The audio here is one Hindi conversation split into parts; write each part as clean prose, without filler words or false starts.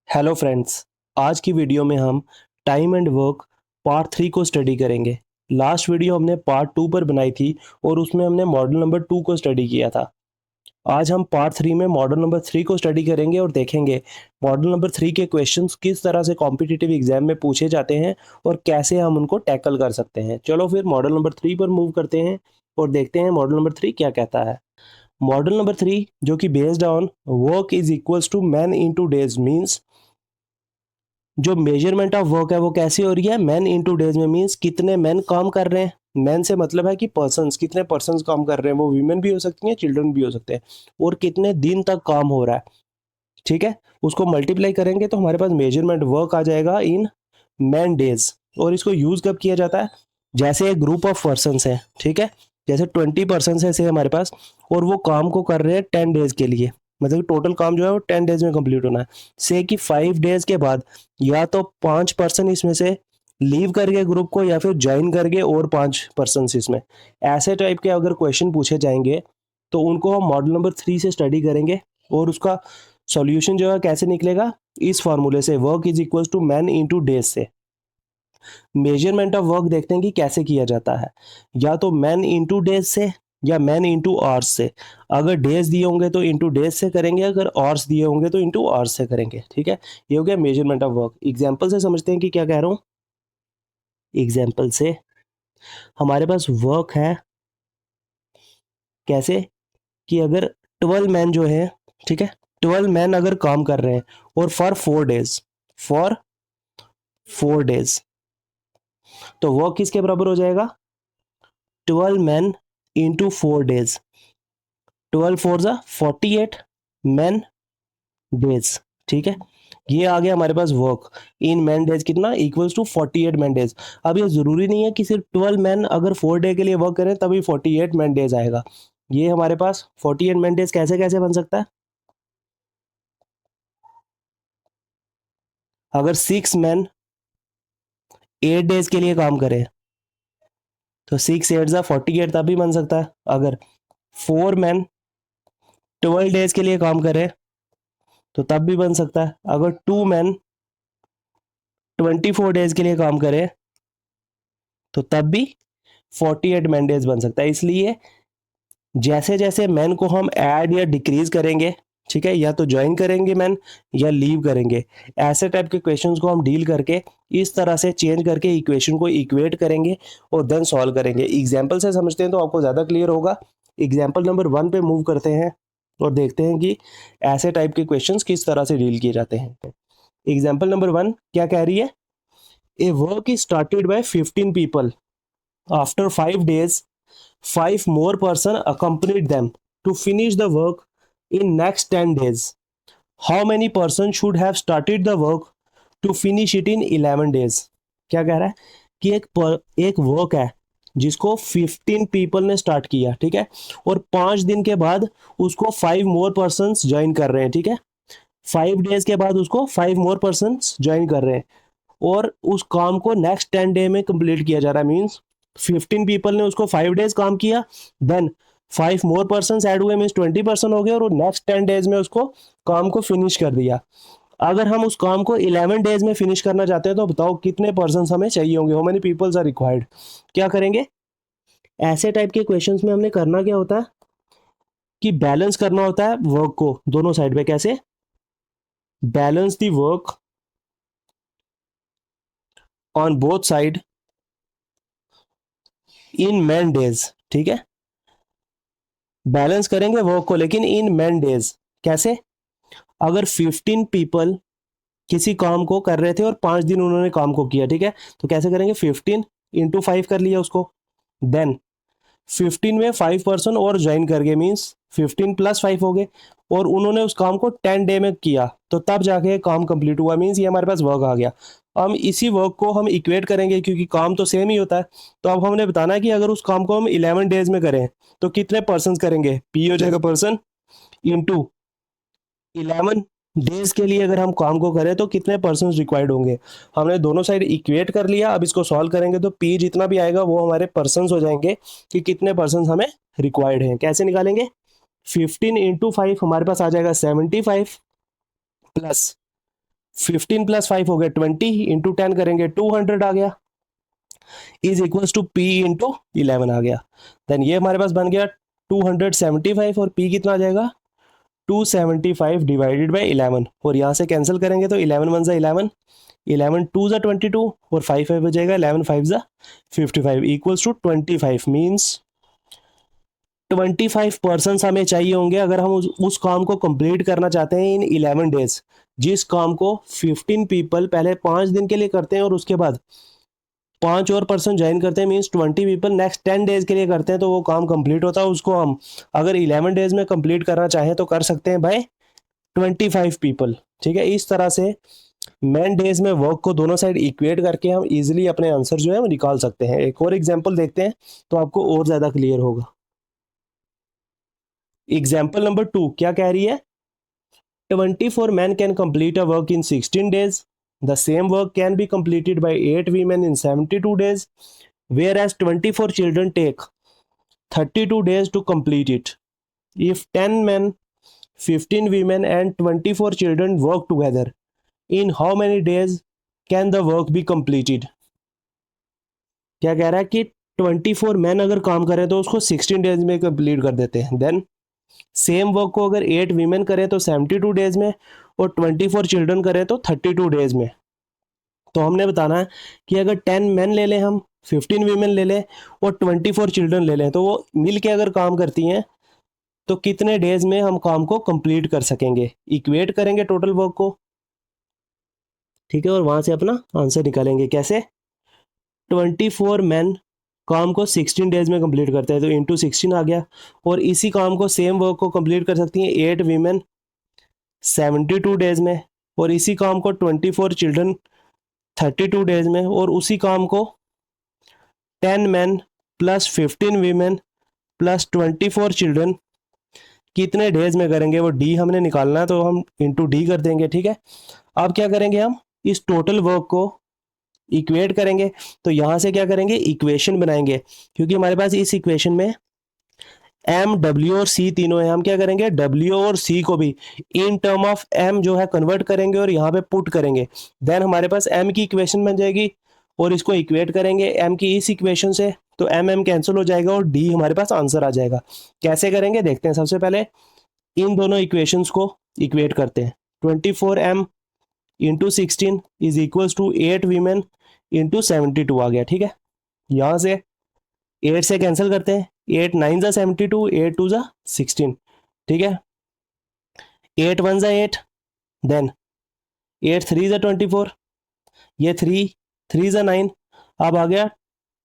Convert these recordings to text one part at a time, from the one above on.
हेलो फ्रेंड्स, आज की वीडियो में हम टाइम एंड वर्क पार्ट 3 को स्टडी करेंगे। लास्ट वीडियो हमने पार्ट 2 पर बनाई थी और उसमें हमने मॉडल नंबर 2 को स्टडी किया था। आज हम पार्ट 3 में मॉडल नंबर 3 को स्टडी करेंगे और देखेंगे मॉडल नंबर 3 के क्वेश्चंस किस तरह से कॉम्पिटिटिव एग्जाम में पूछे जाते हैं और कैसे हम उनको टैकल कर सकते हैं। चलो फिर मॉडल नंबर 3 पर मूव करते हैं और देखते हैं मॉडल नंबर 3 क्या कहता है। मॉडल नंबर 3 जो कि based on work is equals to man into days means जो मेजरमेंट ऑफ वर्क है वो कैसी हो रही है, मैन इनटू डेज में मींस कितने मैन काम कर रहे हैं। मैन से मतलब है कि पर्सन्स, कितने पर्सन्स काम कर रहे हैं, वो वीमेन भी हो सकती हैं, चिल्ड्रन भी हो सकते हैं, और कितने दिन तक काम हो रहा है। ठीक है, उसको मल्टीप्लाई करेंगे तो हमारे पास मेजरमेंट वर्क आ जाएगा इन मैन डेज। और इसको यूज कब किया जाता है, जैसे एक ग्रुप ऑफ पर्सन्स है, ठीक है, जैसे 20 पर्सन है से हमारे पास, और वो काम को कर रहे हैं 10 डेज के लिए, मतलब टोटल काम जो है वो 10 डेज में कंप्लीट होना है। से कि 5 डेज के बाद या तो 5 पर्सन इसमें से लीव करके ग्रुप को, या फिर ज्वाइन करके और 5 पर्सन इसमें, ऐसे टाइप के अगर क्वेश्चन पूछे जाएंगे तो उनको हम मॉडल नंबर 3 से स्टडी करेंगे। और उसका सॉल्यूशन जो है कैसे निकलेगा, इस फॉर्मूले से, work is equal to man into days से। मेजरमेंट ऑफ वर्क देखते हैं कि कैसे किया जाता है, या तो मैन इनटू डेज से या मैन इनटू आवर्स से। अगर डेज दिए होंगे तो इनटू डेज से करेंगे, अगर आवर्स दिए होंगे तो इनटू आवर्स से करेंगे। ठीक है, ये हो गया मेजरमेंट ऑफ वर्क। एग्जांपल से समझते हैं कि क्या कह रहा हूँ। एग्जांपल से हमारे पास वर्क है कैसे, कि अगर 12 मैन जो है, ठीक है, 12 मैन अगर काम कर रहे हैं और फॉर 4 डेज तो वर्क किसके बराबर हो जाएगा, 12 मैन इंटू 4 डेज। 12 4 जा 48 मैन डेज। ठीक है, ये आ गया हमारे पास वर्क इन मैन डेज, कितना इक्वल्स टू 48 मैन डेज। अब ये जरूरी नहीं है कि सिर्फ 12 मैन अगर 4 डे के लिए वर्क करें तभी 48 मैन डेज आएगा। ये हमारे पास 48 मैन डेज कैसे कैसे बन सकता है, अगर 6 मैन 8 डेज के लिए काम करें तो 6 8 जा 48 तब भी बन सकता है। अगर 4 मैन 12 डेज के लिए काम करें तो तब भी बन सकता है। अगर 2 मैन 24 डेज के लिए काम करें तो तब भी 48 मैन डेज बन सकता है। इसलिए जैसे जैसे मैन को हम ऐड या डिक्रीज करेंगे, ठीक है, या तो ज्वाइन करेंगे मैन या लीव करेंगे, ऐसे टाइप के क्वेश्चंस को हम डील करके इस तरह से चेंज करके इक्वेशन को इक्वेट करेंगे और देन सॉल्व करेंगे। एग्जाम्पल से समझते हैं तो आपको ज़्यादा क्लियर होगा। एग्जाम्पल नंबर 1 पे मूव करते हैं और देखते हैं कि ऐसे टाइप के क्वेश्चंस किस तरह से डील किए जाते हैं। एग्जाम्पल नंबर 1 क्या कह रही है, a work is started by 15 people, after 5 days 5 more person accompanied them to finish the work in next 10 days. How many persons should have started the work to finish it in 11 days? क्या कह रहा है कि एक वर्क है जिसको 15 पीपल ने स्टार्ट किया, ठीक है, और 5 दिन के बाद उसको 5 more persons ज्वाइन कर रहे हैं। ठीक है, 5 days के बाद उसको 5 more persons ज्वाइन कर रहे हैं और उस काम को नेक्स्ट 10 डे में कंप्लीट किया जा रहा है। मीन्स 15 पीपल ने उसको 5 डेज काम किया, देन 5 more persons ऐड हुए, मीन्स 20 पर्सन हो गए, और नेक्स्ट 10 डेज में उसको काम को फिनिश कर दिया। अगर हम उस काम को 11 डेज में फिनिश करना चाहते हैं तो बताओ कितने पर्सन हमें चाहिए होंगे, how many peoples are required. क्या करेंगे, ऐसे टाइप के क्वेश्चंस में हमने करना क्या होता है कि बैलेंस करना होता है वर्क को दोनों साइड पे। कैसे, balance the work on both side in man days. ठीक है, बैलेंस करेंगे वर्क को लेकिन इन मैन डेज। कैसे, अगर 15 पीपल किसी काम को कर रहे थे और 5 दिन उन्होंने काम को किया, ठीक है, तो कैसे करेंगे, 15 × 5 कर लिया उसको, देन 15 में 5 पर्सन और ज्वाइन करके, मीन्स 15 + 5 हो गए, और उन्होंने उस काम को 10 डे में किया तो तब जाके काम कंप्लीट हुआ। मीन्स ये हमारे पास वर्क आ गया। हम इसी वर्क को हम इक्वेट करेंगे क्योंकि काम तो सेम ही होता है। तो अब हमने बताना है कि अगर उस काम को हम 11 डेज में करें तो कितने पर्सन करेंगे, पी हो जाएगा पर्सन इंटू 11 डेज के लिए अगर हम काम को करें तो कितने पर्सन रिक्वायर्ड होंगे। हमने दोनों साइड इक्वेट कर लिया। अब इसको सॉल्व करेंगे तो पी जितना भी आएगा वो हमारे पर्सन हो जाएंगे कि कितने पर्सन हमें रिक्वायर्ड हैं। कैसे निकालेंगे, 15 × 5 हमारे पास आ जाएगा 75 प्लस 15 प्लस 5 हो गया 20, इंटू 10 करेंगे 200 आ गया, is equal to P into 11 आ गया। देन ये हमारे पास बन गया 275 और पी कितना आ जाएगा 275 डिवाइडेड बाई 11, और यहाँ से कैंसिल करेंगे तो 11 वन ज़ा 11, 11 टू ज़ा 22 और 5 5 हो जाएगा, 11 5 ज़ा 55 इक्वल्स टू 25 मीन्स 25 पर्सन हमें चाहिए होंगे अगर हम उस काम को कंप्लीट करना चाहते हैं इन 11 डेज। जिस काम को 15 पीपल पहले 5 दिन के लिए करते हैं और उसके बाद 5 और पर्सन ज्वाइन करते हैं, मीन्स 20 पीपल नेक्स्ट 10 डेज के लिए करते हैं, तो वो काम कंप्लीट होता है। उसको हम अगर 11 डेज में कंप्लीट करना चाहें तो कर सकते हैं बाय 25 पीपल। ठीक है, इस तरह से मैन डेज में वर्क को दोनों साइड इक्वेट करके हम इजीली अपने आंसर जो है वो निकाल सकते हैं। एक और एग्जांपल देखते हैं तो आपको और ज्यादा क्लियर होगा। एग्जाम्पल नंबर 2 क्या कह रही है, 24 men can complete a work in 16 days. The same work can be completed by 8 women in 72 days, whereas 24 children take 32 days to complete it. If 10 men, 15 women and 24 children work together, in how many days can the work be completed? क्या कह रहा है कि 24 मैन अगर काम करें तो उसको 16 डेज में कंप्लीट कर देते हैं। देन सेम वर्क को अगर 8 वीमेन करें तो 72 डेज में, और 24 चिल्ड्रन करें तो 32 डेज में। तो हमने बताना है कि अगर 10 मैन ले लें, हम 15 वीमेन ले लें और 24 चिल्ड्रन ले लें, तो वो मिल के अगर काम करती हैं तो कितने डेज में हम काम को कंप्लीट कर सकेंगे। इक्वेट करेंगे टोटल वर्क को, ठीक है, और वहां से अपना आंसर निकालेंगे। कैसे, 24 मैन काम को 16 डेज में कंप्लीट करते हैं तो इंटू 16 आ गया, और इसी काम को सेम वर्क को कंप्लीट कर सकती हैं 8 वीमेन 72 डेज में, और इसी काम को 24 चिल्ड्रन 32 डेज में, और उसी काम को 10 man plus 15 women plus 24 children कितने डेज में करेंगे, वो डी हमने निकालना है तो हम इंटू डी कर देंगे। ठीक है, अब क्या करेंगे, हम इस टोटल वर्क को इक्वेट करेंगे। तो यहां से क्या करेंगे, इक्वेशन बनाएंगे, क्योंकि हमारे पास इस इक्वेशन में एम डब्ल्यू और सी तीनों है। हम क्या करेंगे, डब्ल्यू और सी को भी इन टर्म ऑफ एम जो है कन्वर्ट करेंगे और यहाँ पे पुट करेंगे। देन हमारे पास एम की इक्वेशन बन जाएगी और इसको इक्वेट करेंगे एम की इस इक्वेशन से, तो एम एम कैंसिल हो जाएगा और डी हमारे पास आंसर आ जाएगा। कैसे करेंगे देखते हैं। सबसे पहले इन दोनों इक्वेशंस को इक्वेट करते हैं। 24m into 16 is equals to 8 women into 72 आ गया। ठीक है, यहाँ से 8 से कैंसिल करते हैं, 8 9 ज़ा 72, 8 2 ज़ा 16। ठीक है, 8 1 ज़ा 8, देन 8 3 ज़ा 24, ये 3 3 ज़ा 9, अब आ गया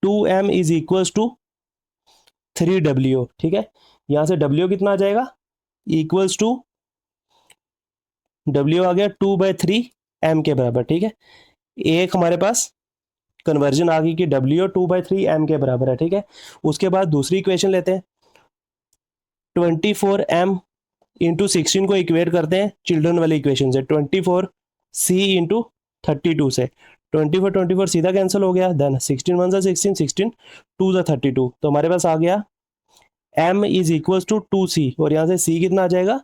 2m is equals to 3w। ठीक है, यहाँ से w कितना आ जाएगा, इक्वल्स टू w आ गया 2/3 m के बराबर। ठीक है, एक हमारे पास कन्वर्जन आ गई कि w 2/3 m के बराबर है। ठीक है, उसके बाद दूसरी इक्वेशन लेते हैं, 24m इंटू 16 को इक्वेट करते हैं चिल्ड्रन वाली इक्वेशन से, 24c इंटू 32 से, 24 24 सीधा कैंसिल हो गया। देन 16 1 ज़ा 16, 16 2 ज़ा 32, तो हमारे पास आ गया m is equals to 2c, और यहाँ से c कितना आ जाएगा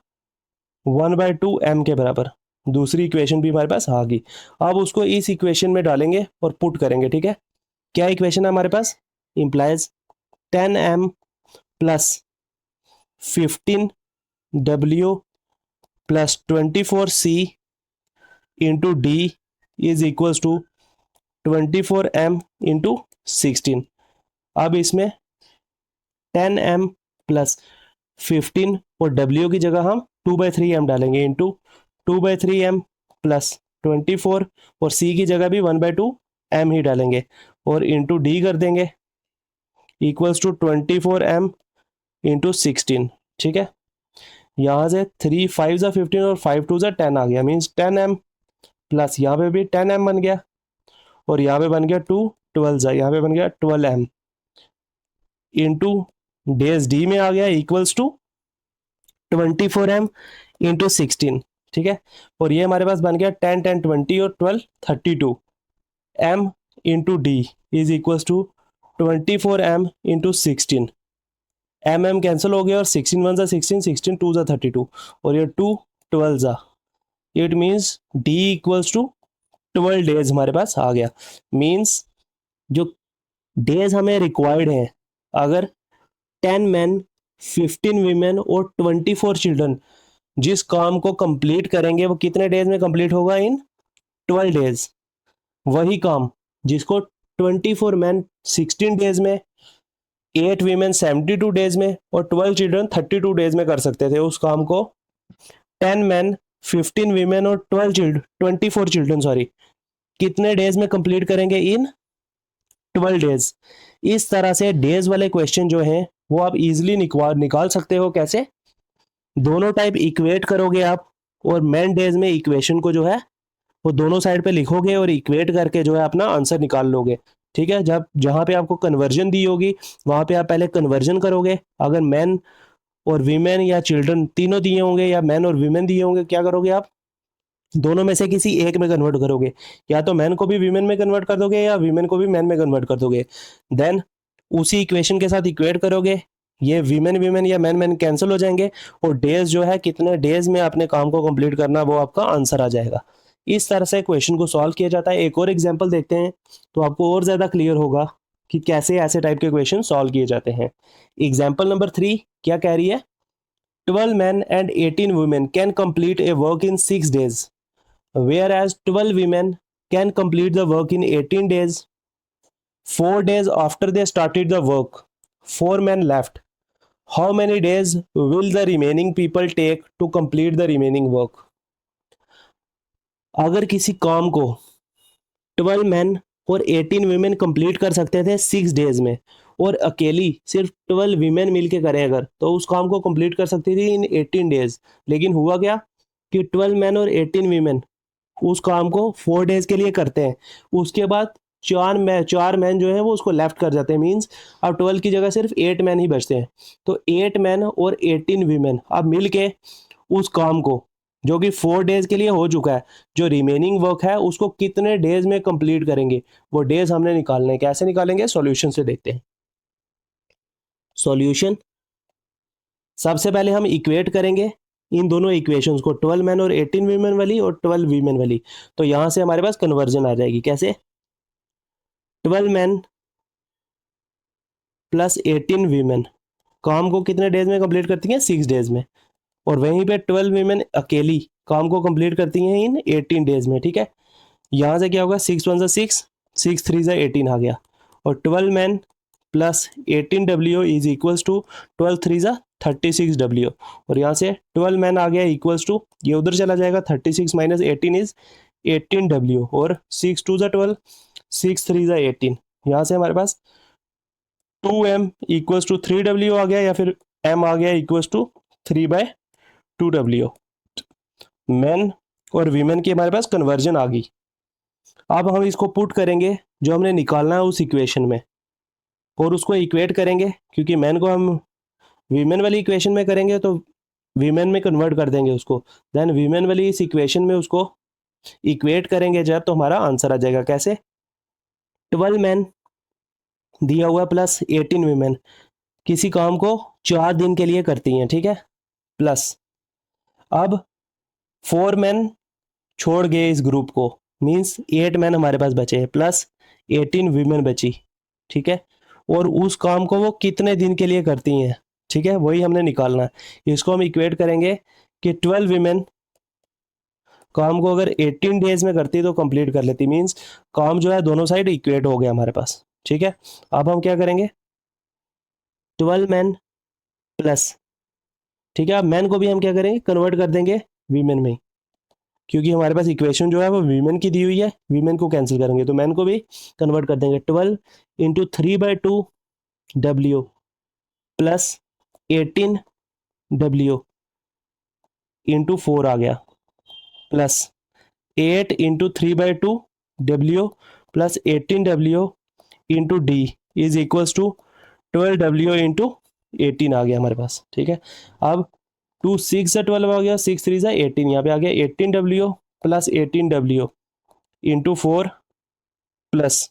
1/2m के बराबर। दूसरी इक्वेशन भी हमारे पास आ गई। अब उसको इस इक्वेशन में डालेंगे और पुट करेंगे। ठीक है, क्या इक्वेशन है हमारे पास, implies 10m plus 15w plus 24c into D is equals to 24m into 16। अब इसमें 10m प्लस 15 और w की जगह हम 2/3m डालेंगे इंटू 2/3m प्लस 24, और c की जगह भी 1/2m ही डालेंगे और इंटू डी कर देंगे इक्वल्स टू 24m इंटू 16। ठीक है, यहाँ से 3 5 ज़ा 15 और 5 2 ज़ा 10 आ गया, मीन्स 10m प्लस यहाँ पे भी 10m बन गया, और यहाँ पे बन गया 2 12 ज़ा, यहाँ पे बन गया 12m इंटू डेज डी में आ गया इक्वल्स टू 24m इंटू 16। ठीक है, और ये हमारे पास बन गया 10 10 20 और 12 32 m into D is equals to 24m into 16। m cancel हो गया और 16 1 ज़ा 16, 16 2 ज़ा 32, और ये 2 12 ज़ा it means D equals to 12 days हमारे पास आ गया। मीन्स जो डेज हमें रिक्वायर्ड हैं, अगर 10 मैन 15 वीमेन और 24 चिल्ड्रन जिस काम को कंप्लीट करेंगे वो कितने डेज में कंप्लीट होगा? इन 12 डेज। वही काम जिसको 24 मैन 16 डेज में, 8 वीमेन 72 डेज में और 12 चिल्ड्रन 32 डेज में कर सकते थे, उस काम को 10 मैन 15 वीमेन और 24 चिल्ड्रन कितने डेज में कंप्लीट करेंगे? इन 12 डेज। इस तरह से डेज वाले क्वेश्चन जो हैं वो आप इजीली निकाल सकते हो। कैसे? दोनों टाइप इक्वेट करोगे आप, और मैन डेज में इक्वेशन को जो है वो दोनों साइड पे लिखोगे और इक्वेट करके जो है अपना आंसर निकाल लोगे। ठीक है, जब जहां पे आपको कन्वर्जन दी होगी वहां पे आप पहले कन्वर्जन करोगे। अगर मैन और वीमेन या चिल्ड्रन तीनों दिए होंगे या मैन और वीमेन दिए होंगे, क्या करोगे आप? दोनों में से किसी एक में कन्वर्ट करोगे, या तो मैन को भी वीमेन में कन्वर्ट कर दोगे या वीमेन को भी मैन में कन्वर्ट कर दोगे। देन उसी इक्वेशन के साथ इक्वेट करोगे, ये वीमेन वीमेन या मैन मैन कैंसिल हो जाएंगे और डेज जो है कितने डेज में अपने काम को कंप्लीट करना वो आपका आंसर आ जाएगा। इस तरह से क्वेश्चन को सॉल्व किया जाता है। एक और एग्जांपल देखते हैं तो आपको और ज्यादा क्लियर होगा कि कैसे ऐसे टाइप के क्वेश्चन सॉल्व किए जाते हैं। एग्जाम्पल नंबर 3 क्या कह रही है? 12 men and 18 women can complete a work in 6 days, whereas 12 women can complete the work in 18 days. 4 days after they started the work, 4 men left. How many days will the remaining people take to complete the remaining work? अगर किसी काम को 12 मैन और 18 वीमेन कंप्लीट कर सकते थे 6 डेज में, और अकेली सिर्फ 12 वीमेन मिलके करें अगर, तो उस काम को कंप्लीट कर सकती थी इन 18 डेज। लेकिन हुआ क्या कि 12 मैन और 18 वीमेन उस काम को 4 डेज के लिए करते हैं, उसके बाद चार मैन जो है वो उसको लेफ्ट कर जाते हैं। मींस अब 12 की जगह सिर्फ 8 मैन ही बचते हैं। तो 8 मैन और 18 वीमेन अब मिल के उस काम को, जो कि 4 डेज के लिए हो चुका है, जो रिमेनिंग वर्क है उसको कितने डेज में कंप्लीट करेंगे, वो डेज हमने निकालने हैं। कैसे निकालेंगे? सॉल्यूशन से देखते हैं। सॉल्यूशन, सबसे पहले हम इक्वेट करेंगे इन दोनों इक्वेशंस को, 12 मैन और 18 वीमेन वाली और 12 वीमेन वाली। तो यहां से हमारे पास कन्वर्जन आ जाएगी। कैसे? 12 मैन प्लस 18 वीमेन काम को कितने डेज में कंप्लीट करती हैं? 6 डेज में। और वहीं पे 12 वीमेन अकेली काम को कंप्लीट करती हैं इन 18 डेज में। ठीक है, यहां से क्या होगा? 6 1 6, 6 3 18 आ गया। और 12 man plus 18 W is equals to 12 3 36 W. और यहाँ से 12 मैन आ गया इक्वल्स टू, ये उधर चला जाएगा, 36 माइनस 18 इज 18 डब्ल्यू। और 6 2 12, 6 3 18। यहाँ से हमारे पास 2m इक्वल्स टू 3 डब्ल्यू आ गया, या फिर m आ गया इक्वल्स टू 3/2 डब्ल्यू। मैन और वीमेन की हमारे पास कन्वर्जन आ गई। अब हम इसको पुट करेंगे जो हमने निकालना है उस इक्वेशन में, और उसको इक्वेट करेंगे, क्योंकि मैन को हम वीमेन वाली इक्वेशन में करेंगे तो वीमेन में कन्वर्ट कर देंगे उसको। देन वीमेन वाली इस इक्वेशन में उसको इक्वेट करेंगे जब, तो हमारा आंसर आ जाएगा। कैसे? 12 मैन दिया हुआ प्लस 18 वीमेन किसी काम को 4 दिन के लिए करती हैं। ठीक है, प्लस अब 4 मैन छोड़ गए इस ग्रुप को, मींस 8 मैन हमारे पास बचे हैं, प्लस 18 वीमेन बची। ठीक है, और उस काम को वो कितने दिन के लिए करती हैं? ठीक है, वही हमने निकालना है। इसको हम इक्वेट करेंगे कि 12 वीमेन काम को अगर 18 डेज में करती तो कंप्लीट कर लेती। मींस काम जो है दोनों साइड इक्वेट हो गया हमारे पास। ठीक है, अब हम क्या करेंगे? 12 मैन प्लस, ठीक है, अब मैन को भी हम क्या करेंगे? कन्वर्ट कर देंगे वीमेन में, क्योंकि हमारे पास इक्वेशन जो है वो वीमेन की दी हुई है, वीमेन को कैंसिल करेंगे तो मैन को भी कन्वर्ट कर देंगे। 12 into 3/2 W plus 18 W into 4 आ गया, plus 8 into 3/2 W plus 18 W into D is equals to 12 W into 18 आ गया हमारे पास। ठीक है, अब 2 6 12 आ गया, 6 3 18, यहाँ पे आ गया 18 W plus 18 W into 4 plus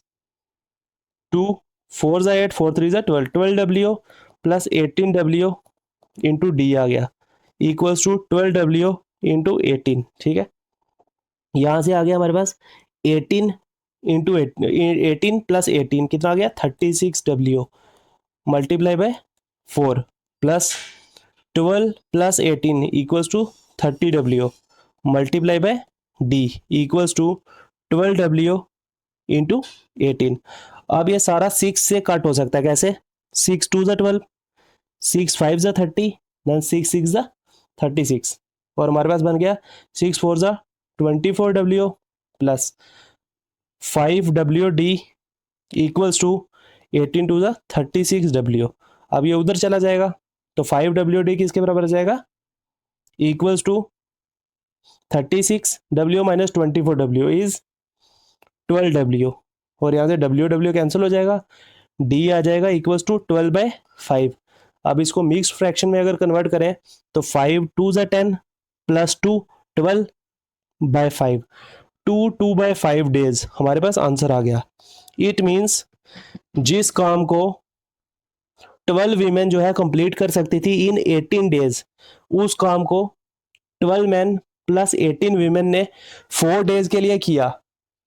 2 4 8 4 3 12, 12 W plus 18 W into D आ गया इक्वल्स टू 12 डब्ल्यू इंटू 18। ठीक है, यहाँ से आ गया हमारे पास 18 इंटू 18 प्लस 18 कितना आ गया 36W multiply by 4 plus 12 plus 18 equals to 30W multiply by D equals to 12W into 18। अब ये सारा 6 से कट हो सकता है, कैसे? 6 2 ज़ा 12, 6 5 ज़ा 30, देन 6 6 ज़ा 36 और हमारे पास बन गया 6 4 ज़ा 24W plus 5WD equals to 18 to ज़ा 36W। अब ये उधर चला जाएगा तो 5WD किसके बराबर आ जाएगा? Equals to 36W minus 24W is 12W और यहाँ से WW कैंसिल हो जाएगा, D आ जाएगा इक्वल्स टू 12/5। अब इसको मिक्स फ्रैक्शन में अगर कन्वर्ट करें तो 5 2 ज़ा 10 प्लस 2 12/5 2/5 डेज हमारे पास आंसर आ गया। इट मीन्स जिस काम को 12 वीमेन जो है कंप्लीट कर सकती थी इन 18 डेज, उस काम को 12 मैन प्लस 18 वीमेन ने 4 डेज के लिए किया।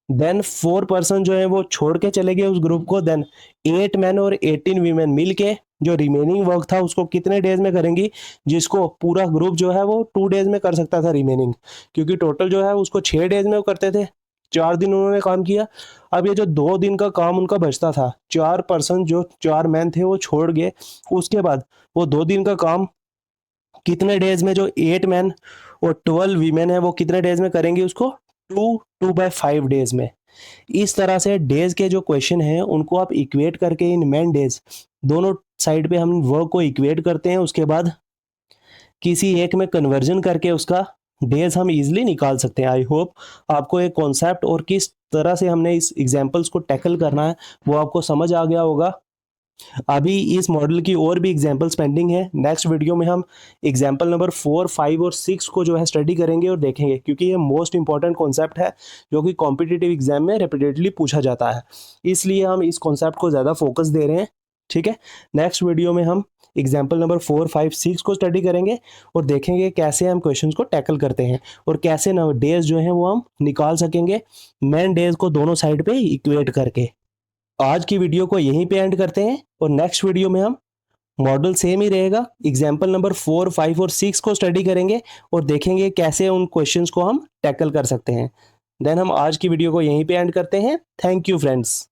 देन 4 पर्सन जो है वो छोड़ के चले गए उस ग्रुप को। देन 8 मैन और 18 वीमेन मिलके जो रिमेनिंग वर्क था उसको कितने डेज में करेंगी, जिसको पूरा ग्रुप जो है वो 2 डेज में कर सकता था रिमेनिंग, क्योंकि टोटल जो है उसको 6 डेज में वो करते थे। 4 दिन उन्होंने काम किया। अब ये जो 2 दिन का काम उनका बचता था, 4 पर्सन जो 4 मैन थे वो छोड़ गए, उसके बाद वो 2 दिन का काम कितने डेज में, जो 8 मैन और 12 वीमेन है वो कितने डेज में करेंगे उसको, 2/5 डेज में। इस तरह से डेज के जो क्वेश्चन हैं उनको आप इक्वेट करके इन मैन डेज दोनों साइड पे हम वर्क को इक्वेट करते हैं, उसके बाद किसी एक में कन्वर्जन करके उसका डेज हम इजीली निकाल सकते हैं। आई होप आपको एक कॉन्सेप्ट और किस तरह से हमने इस एग्जांपल्स को टैकल करना है वो आपको समझ आ गया होगा। अभी इस मॉडल की और भी एग्जांपल्स पेंडिंग है। नेक्स्ट वीडियो में हम एग्जांपल नंबर 4 5 और 6 को जो है स्टडी करेंगे और देखेंगे, क्योंकि ये मोस्ट इंपॉर्टेंट कॉन्सेप्ट है जो कि कॉम्पिटिटिव एग्जाम में रिपीटेडली पूछा जाता है, इसलिए हम इस कॉन्सेप्ट को ज़्यादा फोकस दे रहे हैं। ठीक है, नेक्स्ट वीडियो में हम एग्जाम्पल नंबर 4 5 6 को स्टडी करेंगे और देखेंगे कैसे हम क्वेश्चंस को टैकल करते हैं और कैसे डेज जो हैं वो हम निकाल सकेंगे मेन डेज को दोनों साइड पे इक्वेट करके। आज की वीडियो को यहीं पे एंड करते हैं और नेक्स्ट वीडियो में हम मॉडल सेम ही रहेगा, एग्जाम्पल नंबर 4 5 और 6 को स्टडी करेंगे और देखेंगे कैसे उन क्वेश्चंस को हम टैकल कर सकते हैं। देन हम आज की वीडियो को यहीं पे एंड करते हैं। Thank you friends.